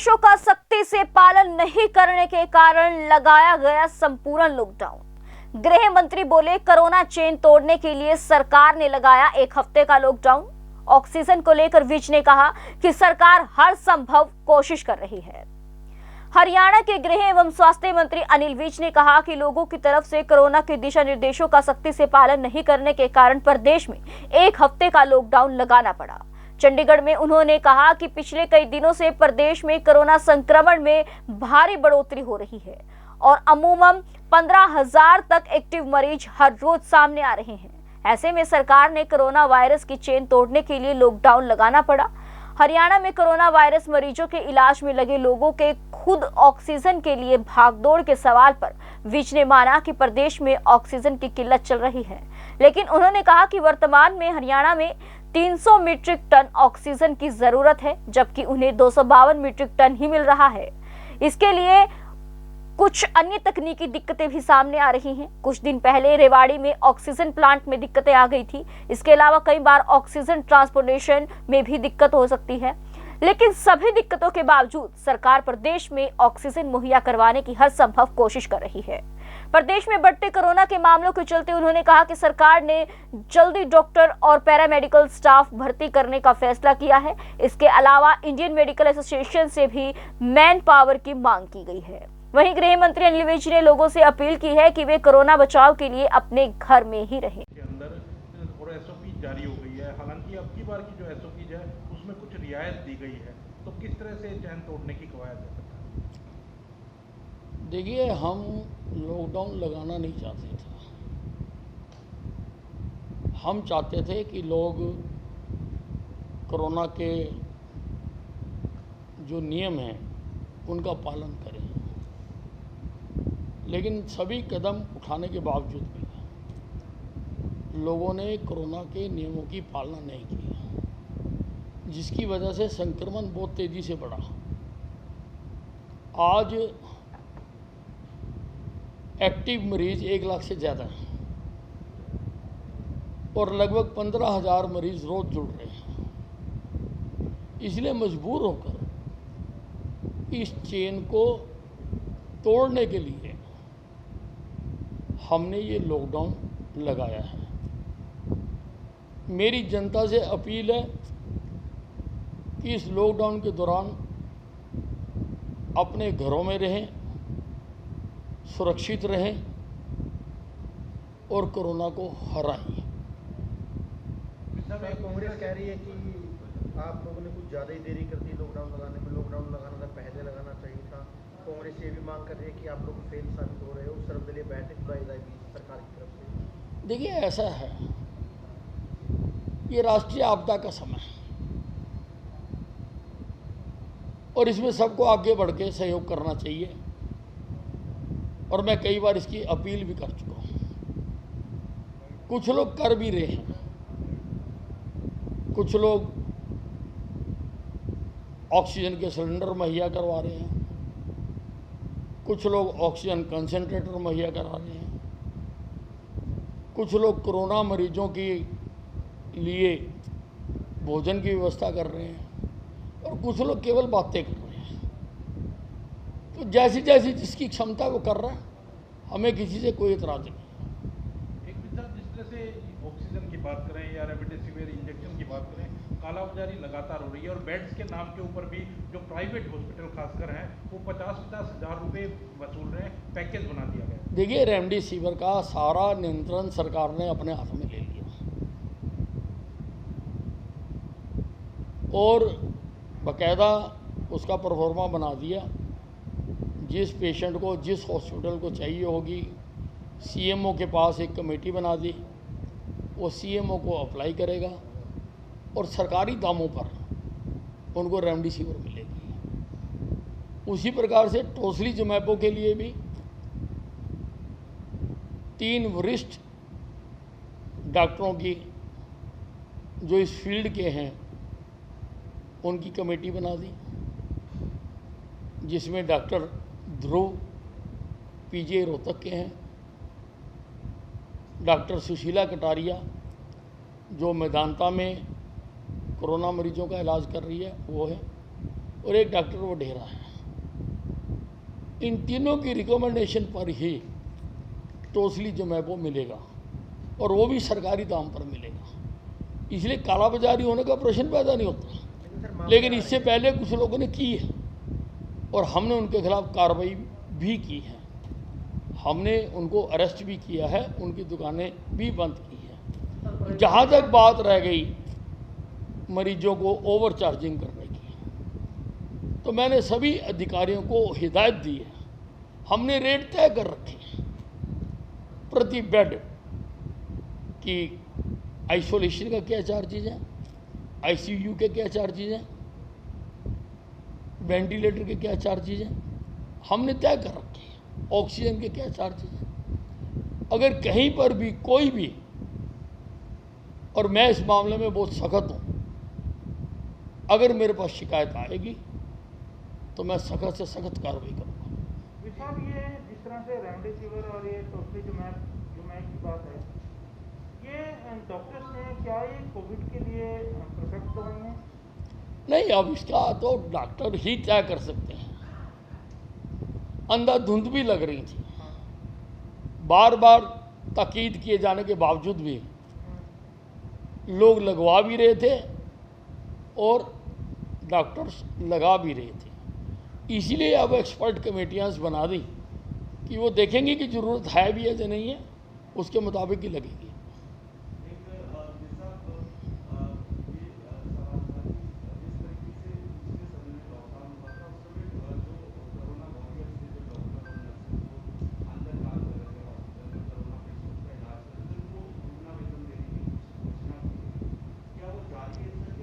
निर्देशों का सख्ती से पालन नहीं करने के कारण लगाया गया संपूर्ण लॉकडाउन। गृह मंत्री बोले, कोरोना चेन तोड़ने के लिए सरकार ने लगाया 1 हफ्ते का लॉकडाउन। ऑक्सीजन को लेकर विज ने कहा कि सरकार हर संभव कोशिश कर रही है। हरियाणा के गृह एवं स्वास्थ्य मंत्री अनिल विज ने कहा कि लोगों की तरफ से कोरोना के दिशा निर्देशों का सख्ती से पालन नहीं करने के कारण प्रदेश में 1 हफ्ते का लॉकडाउन लगाना पड़ा। चंडीगढ़ में उन्होंने कहा कि पिछले कई दिनों से प्रदेश में कोरोना संक्रमण में भारी बढ़ोतरी हो रही है और अमूमन 15,000 तक एक्टिव मरीज हर रोज सामने आ रहे हैं। ऐसे में सरकार ने कोरोना वायरस की चेन तोड़ने के लिए लॉकडाउन लगाना पड़ा। हरियाणा में कोरोना वायरस मरीजों के इलाज में लगे लोगों के खुद ऑक्सीजन के लिए भागदौड़ के सवाल पर विज ने माना कि प्रदेश में ऑक्सीजन की किल्लत चल रही है, लेकिन उन्होंने कहा कि वर्तमान में हरियाणा में 300 मीट्रिक टन ऑक्सीजन की जरूरत है, जबकि उन्हें 252 मीट्रिक टन ही मिल रहा है। इसके लिए कुछ अन्य तकनीकी दिक्कतें भी सामने आ रही हैं। कुछ दिन पहले रेवाड़ी में ऑक्सीजन प्लांट में दिक्कतें आ गई थी। इसके अलावा कई बार ऑक्सीजन ट्रांसपोर्टेशन में भी दिक्कत हो सकती है, लेकिन सभी दिक्कतों के बावजूद सरकार प्रदेश में ऑक्सीजन मुहैया करवाने की हर संभव कोशिश कर रही है। प्रदेश में बढ़ते कोरोना के मामलों के चलते उन्होंने कहा कि सरकार ने जल्दी डॉक्टर और पैरामेडिकल स्टाफ भर्ती करने का फैसला किया है। इसके अलावा इंडियन मेडिकल एसोसिएशन से भी मैन पावर की मांग की गई है। वहीं गृह मंत्री अनिल विज ने लोगों से अपील की है कि वे कोरोना बचाव के लिए अपने घर में ही रहें। के अंदर और एसओपी जारी हो गई है। हालांकि अब की बार की जो एसओपी है उसमें कुछ रियायत दी गई है, तो किस तरह से चैन तोड़ने की कवायद है? देखिए, हम लॉकडाउन लगाना नहीं चाहते थे। हम चाहते थे कि लोग कोरोना के जो नियम हैं उनका पालन करें, लेकिन सभी कदम उठाने के बावजूद भी लोगों ने कोरोना के नियमों की पालना नहीं की, जिसकी वजह से संक्रमण बहुत तेज़ी से बढ़ा। आज एक्टिव मरीज 1 लाख से ज़्यादा हैं और लगभग 15,000 मरीज रोज जुड़ रहे हैं। इसलिए मजबूर होकर इस चेन को तोड़ने के लिए हमने ये लॉकडाउन लगाया है। मेरी जनता से अपील है कि इस लॉकडाउन के दौरान अपने घरों में रहें, सुरक्षित रहें और कोरोना को हराएं। कांग्रेस कह रही है कि आप लोगों ने कुछ ज़्यादा ही देरी कर दी लॉकडाउन लगाने में। लॉकडाउन लगाना था, पहले लगाना चाहिए था। कांग्रेस ये भी मांग कर रही है कि आप लोग फेल साबित हो रहे हो। सर्वदलीय बैठक बुलाई जाएगी सरकार की तरफ से। देखिए, ऐसा है, ये राष्ट्रीय आपदा का समय है और इसमें सबको आगे बढ़ के सहयोग करना चाहिए और मैं कई बार इसकी अपील भी कर चुका हूँ। कुछ लोग कर भी रहे हैं, कुछ लोग ऑक्सीजन के सिलेंडर मुहैया करवा रहे हैं, कुछ लोग ऑक्सीजन कंसंट्रेटर मुहैया करा रहे हैं, कुछ लोग कोरोना मरीजों के लिए भोजन की व्यवस्था कर रहे हैं और कुछ लोग केवल बातें कर रहे हैं। तो जैसी जैसी जिसकी क्षमता वो कर रहा है, हमें किसी से कोई एतराज़ नहीं। एक विचार, जिस तरह से ऑक्सीजन की बात करें या रेमडेसिविर इंजेक्शन की बात करें, कालाबाजारी लगातार हो रही है और बेड्स के नाम के ऊपर भी जो प्राइवेट हॉस्पिटल खासकर हैं वो 50-50 हज़ार रुपये वसूल रहे हैं। पैकेज बना दिया गया। देखिए, रेमडेसिविर का सारा नियंत्रण सरकार ने अपने हाथ में ले लिया और बाकायदा उसका प्रोफार्मा बना दिया। जिस पेशेंट को जिस हॉस्पिटल को चाहिए होगी, सीएमओ के पास एक कमेटी बना दी, वो सीएमओ को अप्लाई करेगा और सरकारी दामों पर उनको रेमडेसिविर मिलेगी। उसी प्रकार से टोसली जमैपो के लिए भी 3 वरिष्ठ डॉक्टरों की जो इस फील्ड के हैं उनकी कमेटी बना दी, जिसमें डॉक्टर ध्रुव पीजीआई रोहतक के हैं, डॉक्टर सुशीला कटारिया जो मैदानता में कोरोना मरीजों का इलाज कर रही है वो है, और एक डॉक्टर वडेरा है। इन तीनों की रिकमेंडेशन पर ही टोसिलीजुमैब मिलेगा और वो भी सरकारी दाम पर मिलेगा। इसलिए कालाबाजारी होने का प्रश्न पैदा नहीं होता। लेकिन इससे पहले कुछ लोगों ने की है और हमने उनके खिलाफ कार्रवाई भी की है। हमने उनको अरेस्ट भी किया है, उनकी दुकानें भी बंद की है। जहाँ तक बात रह गई मरीजों को ओवर चार्जिंग करने की, तो मैंने सभी अधिकारियों को हिदायत दी है। हमने रेट तय कर रखे हैं प्रति बेड कि आइसोलेशन का क्या चार्जेज है, आईसीयू के क्या चार्जेज हैं, वेंटिलेटर के क्या चार्जेज हैं, हमने तय कर रखे हैं। ऑक्सीजन के क्या चार्जेज हैं। अगर कहीं पर भी कोई भी, और मैं इस मामले में बहुत सख्त हूँ, अगर मेरे पास शिकायत आएगी तो मैं सख्त से सख्त कार्रवाई करूँगा। साहब, ये जिस तरह से रेमडेसिविर और ये टोसिलीजुमैब की बात है, ये डॉक्टर्स ने क्या ये कोविड के लिए परफेक्ट दवाई हैं? नहीं, अब इसका तो डॉक्टर ही तय कर सकते हैं। अंधाधुंध भी लग रही थी, बार बार ताकीद किए जाने के बावजूद भी लोग लगवा भी रहे थे और डॉक्टर्स लगा भी रहे थे। इसलिए अब एक्सपर्ट कमेटियां बना दी कि वो देखेंगे कि ज़रूरत है भी है या नहीं है, उसके मुताबिक ही लगेगी।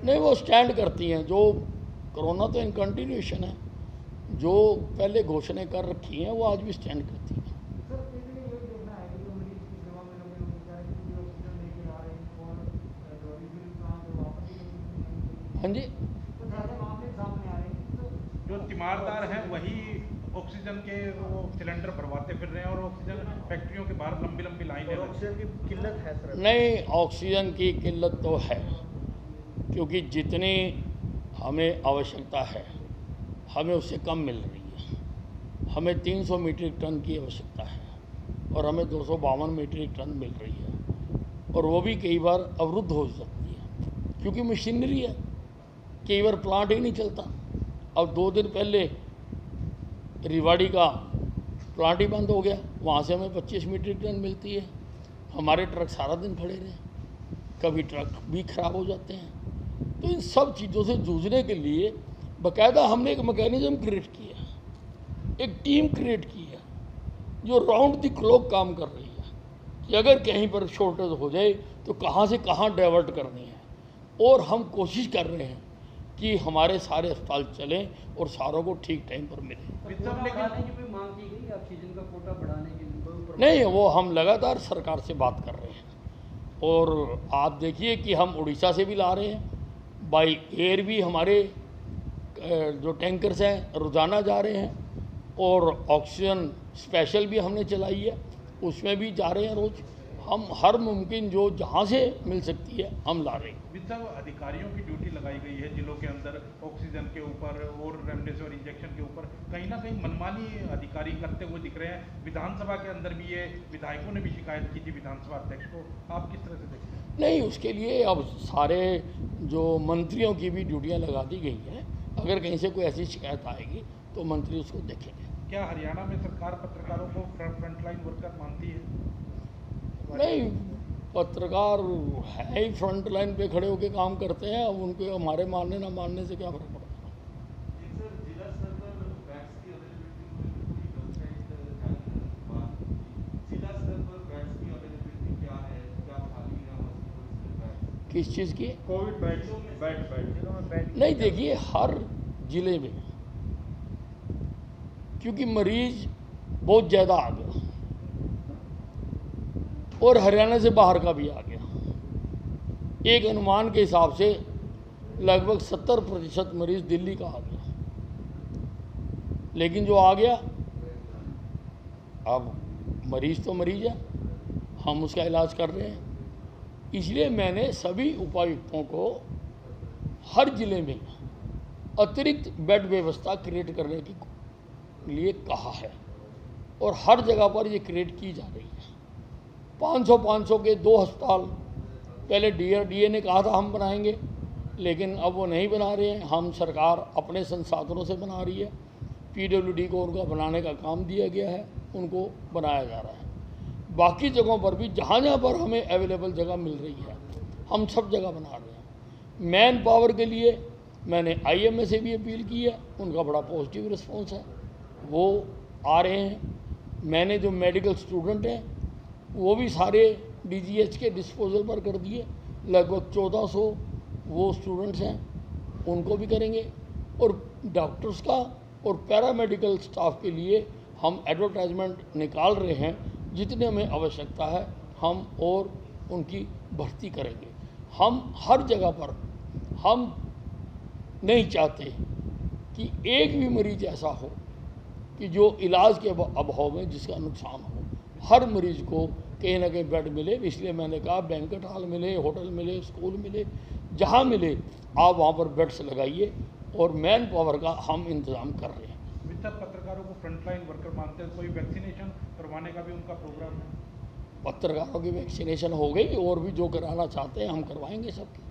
नहीं, वो स्टैंड करती हैं। जो कोरोना तो इन कंटिन्यूशन है, जो पहले घोषणाएं कर रखी हैं वो आज भी स्टैंड करती हैं। हाँ जी, जो तीमारदार हैं वही ऑक्सीजन के वो सिलेंडर भरवाते फिर रहे हैं और ऑक्सीजन फैक्ट्रियों के बाहर लंबी लंबी लाइनें और ऑक्सीजन की किल्लत है सर? नहीं, ऑक्सीजन की किल्लत तो है, क्योंकि जितनी हमें आवश्यकता है हमें उससे कम मिल रही है। हमें 300 मीट्रिक टन की आवश्यकता है और हमें 252 मीट्रिक टन मिल रही है, और वो भी कई बार अवरुद्ध हो सकती है क्योंकि मशीनरी है। कई बार प्लांट ही नहीं चलता। अब 2 दिन पहले रेवाड़ी का प्लांट ही बंद हो गया, वहाँ से हमें 25 मीट्रिक टन मिलती है। हमारे ट्रक सारा दिन खड़े रहे, कभी ट्रक भी खराब हो जाते हैं। तो इन सब चीज़ों से जूझने के लिए बाकायदा हमने एक मैकेनिज्म क्रिएट किया, एक टीम क्रिएट की है जो राउंड द क्लॉक काम कर रही है कि अगर कहीं पर शॉर्टेज हो जाए तो कहाँ से कहाँ डाइवर्ट करनी है। और हम कोशिश कर रहे हैं कि हमारे सारे अस्पताल चलें और सारों को ठीक टाइम पर मिले। नहीं, वो हम लगातार सरकार से बात कर रहे हैं और आप देखिए कि हम उड़ीसा से भी ला रहे हैं, बाई एयर भी हमारे जो टैंकर्स हैं रोज़ाना जा रहे हैं, और ऑक्सीजन स्पेशल भी हमने चलाई है, उसमें भी जा रहे हैं रोज़। हम हर मुमकिन जो जहाँ से मिल सकती है हम ला रहे हैं। सब अधिकारियों की ड्यूटी लगाई गई है जिलों के अंदर ऑक्सीजन के ऊपर और रेमडेसिविर इंजेक्शन के ऊपर। कहीं ना कहीं मनमानी अधिकारी करते हुए दिख रहे हैं। विधानसभा के अंदर भी ये विधायकों ने भी शिकायत की थी विधानसभा अध्यक्ष को, आप किस तरह से देखते हैं? नहीं, उसके लिए अब सारे जो मंत्रियों की भी ड्यूटियाँ लगा दी गई हैं। अगर कहीं से कोई ऐसी शिकायत आएगी तो मंत्री उसको देखेंगे। क्या हरियाणा में सरकार पत्रकारों को फ्रंटलाइन वर्कर मानती है? नहीं, पत्रकार है ही फ्रंट लाइन पे खड़े होकर काम करते हैं। अब उनको हमारे मानने ना मानने से क्या फर्क पड़ता है। किस चीज़ की? कोविड बेड नहीं, देखिए हर जिले में क्योंकि मरीज बहुत ज़्यादा आ गया और हरियाणा से बाहर का भी आ गया, एक अनुमान के हिसाब से लगभग 70% मरीज दिल्ली का आ गया। लेकिन जो आ गया, अब मरीज तो मरीज है, हम उसका इलाज कर रहे हैं। इसलिए मैंने सभी उपायुक्तों को हर ज़िले में अतिरिक्त बेड व्यवस्था क्रिएट करने के लिए कहा है और हर जगह पर ये क्रिएट की जा रही है। 500 के 2 अस्पताल पहले DRDA ने कहा था हम बनाएंगे, लेकिन अब वो नहीं बना रहे हैं। हम सरकार अपने संसाधनों से बना रही है। PWD को उनका बनाने का काम दिया गया है, उनको बनाया जा रहा है। बाकी जगहों पर भी जहाँ जहाँ पर हमें अवेलेबल जगह मिल रही है हम सब जगह बना रहे हैं। मैन पावर के लिए मैंने IMA से भी अपील की है, उनका बड़ा पॉजिटिव रिस्पॉन्स है, वो आ रहे हैं। मैंने जो मेडिकल स्टूडेंट हैं वो भी सारे DGH के डिस्पोजल पर कर दिए। लगभग 1400 वो स्टूडेंट्स हैं, उनको भी करेंगे। और डॉक्टर्स का और पैरामेडिकल स्टाफ के लिए हम एडवर्टाइजमेंट निकाल रहे हैं। जितने हमें आवश्यकता है हम और उनकी भर्ती करेंगे। हम हर जगह पर हम नहीं चाहते कि एक भी मरीज ऐसा हो कि जो इलाज के अभाव में जिसका नुकसान हो। हर मरीज को कहीं ना कहीं बेड मिले, इसलिए मैंने कहा बैंक्वेट हॉल मिले, होटल मिले, स्कूल मिले, जहाँ मिले आप वहाँ पर बेड्स लगाइए और मैन पावर का हम इंतज़ाम कर रहे हैं। मिस्टर, पत्रकारों को फ्रंटलाइन वर्कर मानते हैं, कोई वैक्सीनेशन करवाने का भी उनका प्रोग्राम है? पत्रकारों की वैक्सीनेशन हो गई और भी जो कराना चाहते हैं हम करवाएंगे सबकी।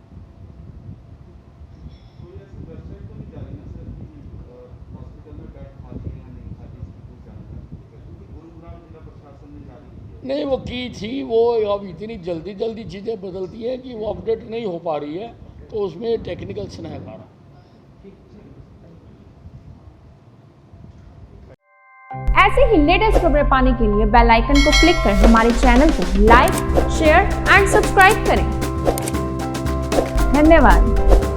नहीं, वो की थी, वो अब इतनी जल्दी चीज़ें बदलती हैं कि वो अपडेट नहीं हो पा रही है, तो उसमें टेक्निकल स्नैक आ रहा। ऐसे ही लेटेस्ट खबरें पाने के लिए बेल आइकन को क्लिक कर हमारे चैनल को लाइक, शेयर एंड सब्सक्राइब करें। धन्यवाद।